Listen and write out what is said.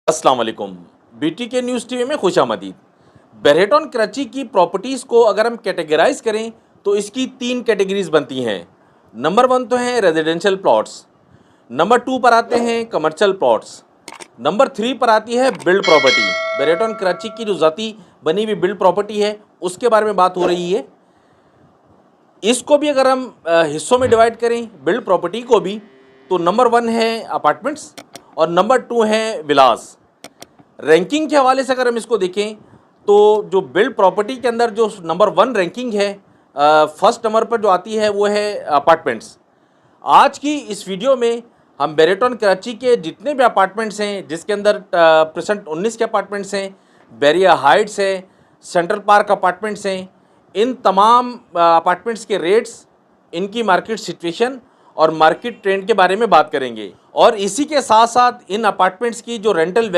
अस्सलाम वालेकुम। BTK news TV में खुशामदीद। बेरेटन कराची की प्रॉपर्टीज़ को अगर हम कैटेगराइज करें तो इसकी 3 कैटेगरीज बनती हैं। नंबर 1 तो है रेजिडेंशियल प्लॉट्स, नंबर 2 पर आते हैं कमर्शियल प्लॉट्स, नंबर 3 पर आती है बिल्ड प्रॉपर्टी। बेरेटन कराची की जो ज़ाती बनी हुई बिल्ड प्रॉपर्टी है उसके बारे में बात हो रही है। इसको भी अगर हम हिस्सों में डिवाइड करें बिल्ड प्रॉपर्टी को भी, तो नंबर 1 है अपार्टमेंट्स और नंबर 2 है विलास। रैंकिंग के हवाले से अगर हम इसको देखें तो जो बिल्ड प्रॉपर्टी के अंदर जो नंबर 1 रैंकिंग है, फर्स्ट नंबर पर जो आती है वो है अपार्टमेंट्स। आज की इस वीडियो में हम बेरेटन कराची के जितने भी अपार्टमेंट्स हैं, जिसके अंदर प्रेजेंट 19 के अपार्टमेंट्स हैं, बैरिया हाइट्स है, सेंट्रल पार्क अपार्टमेंट्स हैं, इन तमाम अपार्टमेंट्स के रेट्स, इनकी मार्केट सिचुएशन और मार्केट ट्रेंड के बारे में बात करेंगे। और इसी के साथ साथ इन अपार्टमेंट्स की जो रेंटल